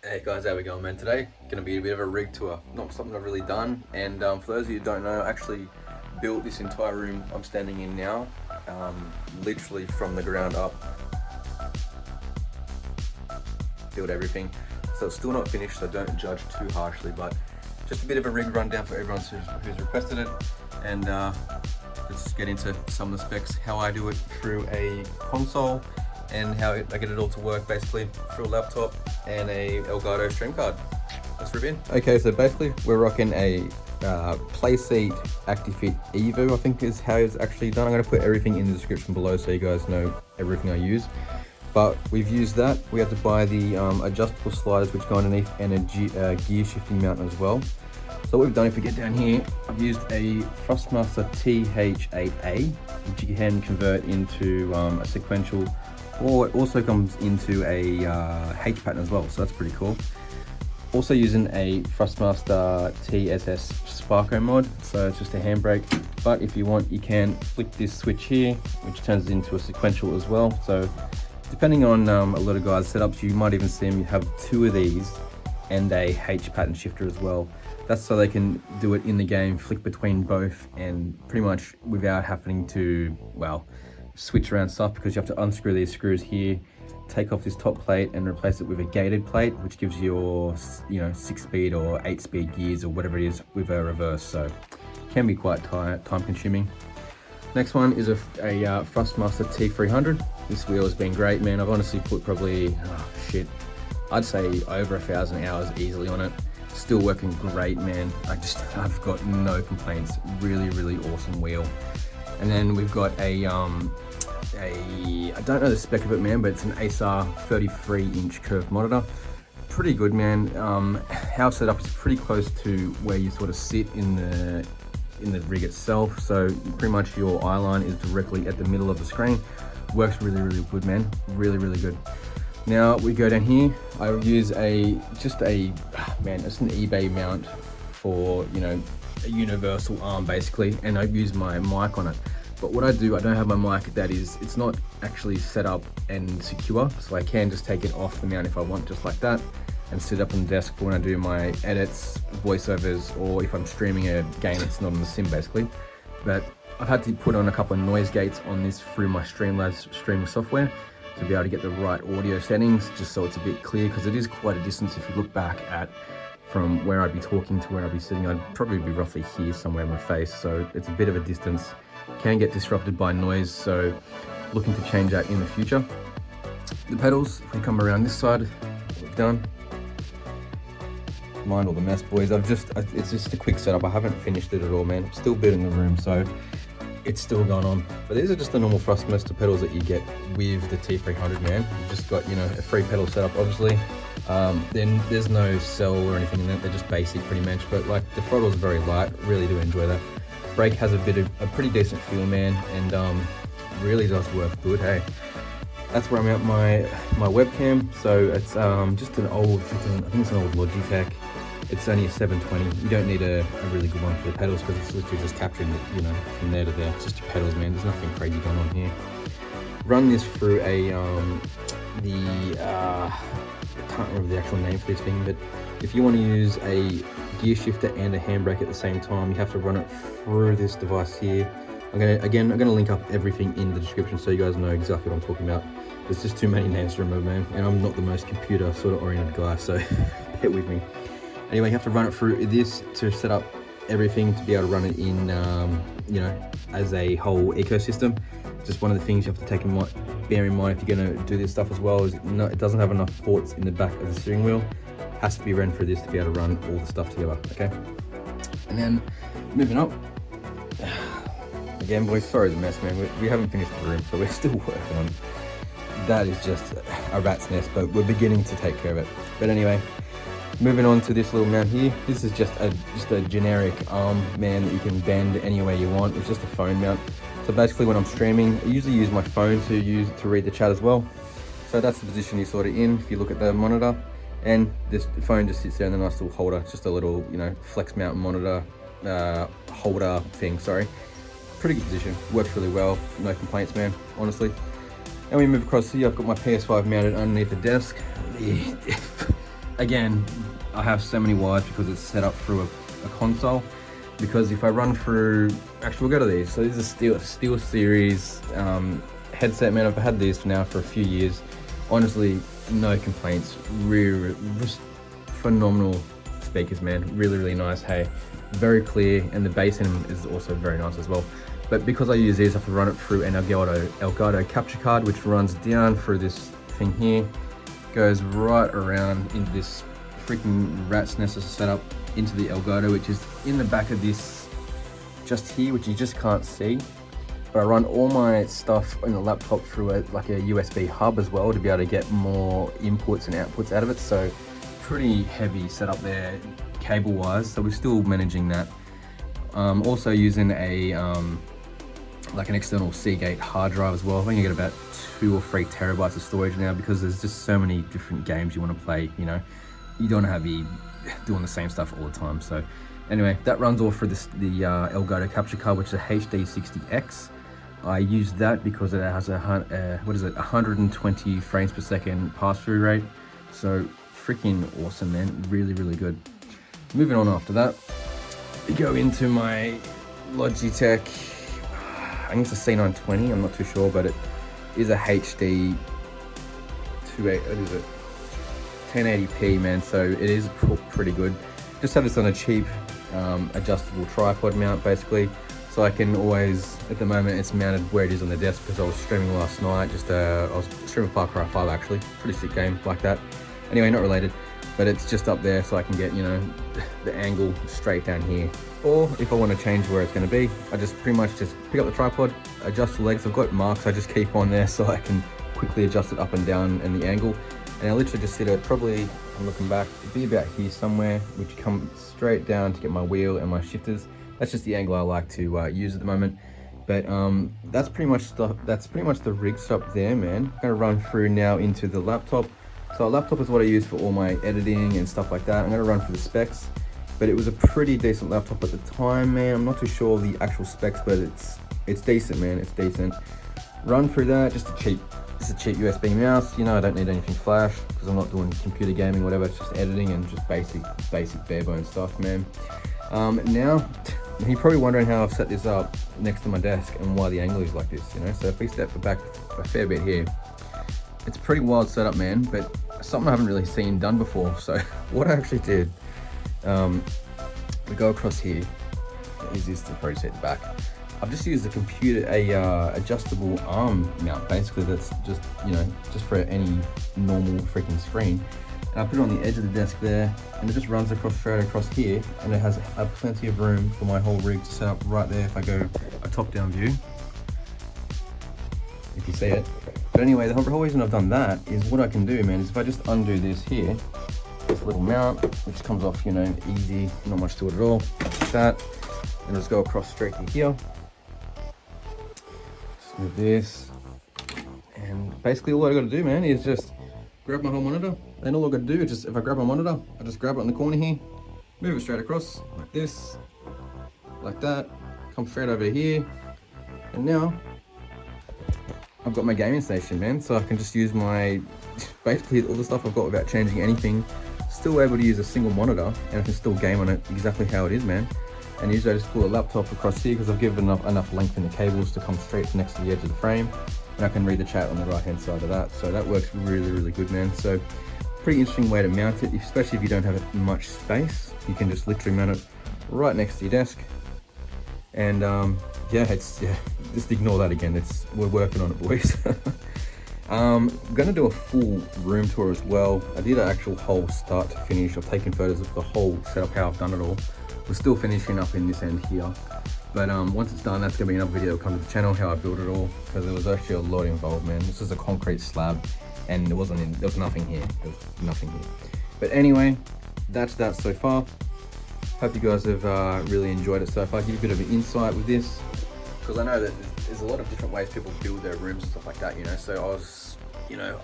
Hey guys, how we going, man? Today gonna be a bit of a rig tour, not something I've really done. And for those of you who don't know, I actually built this entire room I'm standing in now, literally from the ground up. Built everything, so it's still not finished, so don't judge too harshly. But just a bit of a rig rundown for everyone who's requested it. And let's just get into some of the specs, how I do it through a console, and how I get it all to work basically through a laptop and a Elgato stream card. Let's rip in. Okay, so basically we're rocking a Playseat ActiFit Evo, I think is how it's actually done. I'm going to put everything in the description below so you guys know everything I use. But we've used that. We had to buy the adjustable sliders which go underneath, and a gear shifting mount as well. So what we've done, if we get down here, I've used a Thrustmaster TH8A, which you can convert into a sequential, or it also comes into a H pattern as well, so that's pretty cool. Also using a Thrustmaster TSS Sparko mod, so it's just a handbrake, but if you want you can flick this switch here, which turns it into a sequential as well. So depending on a lot of guys' setups, you might even see them have two of these and a H pattern shifter as well. That's so they can do it in the game, flick between both, and pretty much without having to, well, switch around stuff, because you have to unscrew these screws here, take off this top plate and replace it with a gated plate, which gives you your 6-speed or 8-speed gears or whatever it is with a reverse. So it can be quite time consuming. Next one is a Thrustmaster T300. This wheel has been great, man. I've honestly put probably I'd say over 1,000 hours easily on it. Still working great, man. I've got no complaints. Really awesome wheel. And then we've got I don't know the spec of it, man, but it's an Acer 33-inch curved monitor. Pretty good, man. How set up is pretty close to where you sort of sit in the rig itself. So pretty much your eye line is directly at the middle of the screen. Works really good, man. Really good. Now we go down here. I use just an eBay mount for, a universal arm basically, and I use my mic on it. But what I do, I don't have my mic it's not actually set up and secure, so I can just take it off the mount if I want, just like that, and sit up on the desk for when I do my edits, voiceovers, or if I'm streaming a game that's not on the sim basically. But I've had to put on a couple of noise gates on this through my Streamlabs streaming software to be able to get the right audio settings, just so it's a bit clear, because it is quite a distance. If you look back at from where I'd be talking to where I'd be sitting, I'd probably be roughly here somewhere in my face, so it's a bit of a distance. Can get disrupted by noise, so looking to change that in the future. The pedals, if we come around this side, what we've done, mind all the mess, boys. It's just a quick setup. I haven't finished it at all, man. I'm still building the room, so it's still going on. But these are just the normal Thrustmaster pedals that you get with the T300, man. You've just got, a free pedal setup, obviously. Then there's no cell or anything in that. They're just basic pretty much, but like the throttle's very light. Really do enjoy that. Brake has a pretty decent feel, man, and really does work good. Hey, that's where I'm at my webcam. So it's just an old, I think it's an old Logitech. It's only a 720. You don't need a really good one for the pedals, because it's literally just capturing it, from there to there. It's just your pedals, man. There's nothing crazy going on here. Run this through I can't remember the actual name for this thing, but if you want to use a gear shifter and a handbrake at the same time, you have to run it through this device here. I'm gonna link up everything in the description so you guys know exactly what I'm talking about. There's just too many names to remember, man, and I'm not the most computer sort of oriented guy, so bear with me. Anyway, you have to run it through this to set up everything to be able to run it in, as a whole ecosystem. Just one of the things you have to bear in mind if you're going to do this stuff as well is it doesn't have enough ports in the back of the steering wheel. It has to be run through this to be able to run all the stuff together, okay? And then moving up, again, boys, sorry the mess, man. We haven't finished the room, so we're still working on it. That is just a rat's nest, but we're beginning to take care of it. But anyway, moving on to this little mount here. This is just a generic arm, man, that you can bend any way you want. It's just a phone mount. So basically when I'm streaming, I usually use my phone to read the chat as well. So that's the position you're sort of in if you look at the monitor. And this phone just sits there in a nice little holder. It's just a little, flex mount monitor holder thing, sorry. Pretty good position, works really well, no complaints, man, honestly. And we move across here, I've got my PS5 mounted underneath the desk. again, I have so many wires because it's set up through a console. Because if I run through, actually we'll go to these. So these are Steel Series headset, man. I've had these now for a few years. Honestly, no complaints. Really, just phenomenal speakers, man. Really, really nice. Hey, very clear, and the bass in them is also very nice as well. But because I use these, I have to run it through an Elgato capture card, which runs down through this thing here, goes right around into this freaking rat's nest set up into the Elgato, which is in the back of this just here, which you just can't see. But I run all my stuff on the laptop through like a USB hub as well to be able to get more inputs and outputs out of it. So pretty heavy setup there cable wise, so we're still managing that. Also using a like an external Seagate hard drive as well. I think I get about 2 or 3 terabytes of storage now, because there's just so many different games you want to play, you know. You don't have to be doing the same stuff all the time. So anyway, that runs all through the Elgato capture card, which is a HD60X. I use that because it has a 120 frames per second pass-through rate. So freaking awesome, man. Really, really good. Moving on after that, we go into my Logitech, I think it's a C920, I'm not too sure, but it is a HD 1080p, man, so it is pretty good. Just have this on a cheap adjustable tripod mount, basically, so I can always, at the moment it's mounted where it is on the desk, because I was streaming last night, I was streaming Far Cry 5 actually, pretty sick game like that. Anyway, not related, but it's just up there so I can get, you know, the angle straight down here. Or if I want to change where it's going to be, I just pretty much just pick up the tripod, adjust the legs. I've got marks I just keep on there so I can quickly adjust it up and down and the angle. And I literally just sit at probably, I'm looking back, it'd be about here somewhere, which comes straight down to get my wheel and my shifters. That's just the angle I like to use at the moment. But that's pretty much the rig setup there, man. I'm going to run through now into the laptop. So a laptop is what I use for all my editing and stuff like that. I'm going to run through the specs. But it was a pretty decent laptop at the time, man. I'm not too sure the actual specs, but it's decent, man. It's decent. Run through that, just a cheap USB mouse. You know, I don't need anything flash because I'm not doing computer gaming, whatever. It's just editing and just basic bare bones stuff, man. Now, you're probably wondering how I've set this up next to my desk and why the angle is like this, you know. So if we step back a fair bit here, it's a pretty wild setup, man, but something I haven't really seen done before. So what I actually did, we go across here. Easiest to probably see at the back. I've just used a adjustable arm mount, basically, that's just, you know, just for any normal freaking screen. And I put it on the edge of the desk there, and it just runs straight across here, and it has plenty of room for my whole rig to set up right there if I go a top-down view, if you see it. But anyway, the whole reason I've done that is what I can do, man, is if I just undo this here, this little mount, which comes off, you know, easy, not much to it at all, like that, and just go across straight to here. Just move this, and basically all I got to do, man, is just grab my whole monitor, and all I got to do is just, if I grab my monitor, I just grab it in the corner here, move it straight across, like this, like that, come straight over here, and now I've got my gaming station, man, so I can just use my, basically all the stuff I've got without changing anything. Still able to use a single monitor, and I can still game on it exactly how it is, man. And usually I just pull a laptop across here because I've given enough length in the cables to come straight next to the edge of the frame, and I can read the chat on the right hand side of that. So that works really, really good, man. So pretty interesting way to mount it, especially if you don't have much space. You can just literally mount it right next to your desk. And yeah, just ignore that again. We're working on it, boys. I'm gonna do a full room tour as well. I did an actual whole start to finish. I've taken photos of the whole setup, how I've done it all. We're still finishing up in this end here, but once it's done, that's gonna be another video that comes to the channel, how I built it all, because there was actually a lot involved, man. This is a concrete slab, and there was nothing here. There was nothing here. But anyway, that's that so far. Hope you guys have really enjoyed it so far. Give you a bit of an insight with this, because I know that there's a lot of different ways people build their rooms and stuff like that, you know. So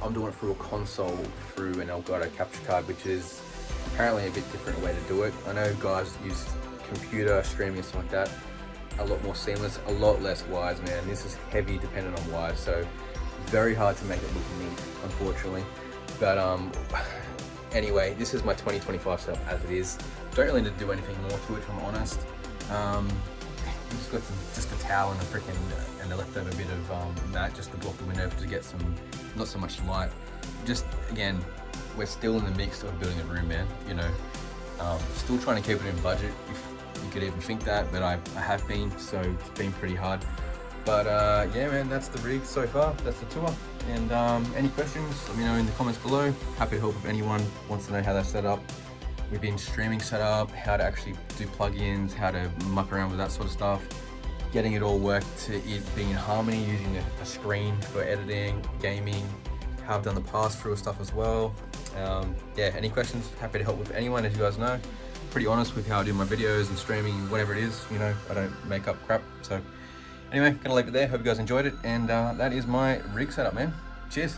I'm doing it through a console, through an Elgato capture card, which is apparently a bit different way to do it. I know guys use computer streaming and stuff like that, a lot more seamless, a lot less wires, man. This is heavy dependent on wires, so very hard to make it look neat, unfortunately. But anyway, this is my 2025 setup as it is. Don't really need to do anything more to it, if I'm honest. Just got just a towel and a freaking and a leftover bit of mat just to block the window to get some, not so much light. Just again, we're still in the mix of building a room, man. You know, still trying to keep it in budget, if you could even think that, but I have been, so it's been pretty hard. But yeah, man, that's the rig so far. That's the tour. And any questions, let me know in the comments below. Happy to help if anyone wants to know how that's set up. We've been streaming set up, how to actually do plugins, how to muck around with that sort of stuff, getting it all worked to it being in harmony, using a screen for editing, gaming, how I've done the pass-through stuff as well. Yeah, any questions, happy to help with anyone. As you guys know, pretty honest with how I do my videos and streaming, whatever it is, you know, I don't make up crap. So anyway, gonna leave it there. Hope you guys enjoyed it, and that is my rig setup, man. Cheers.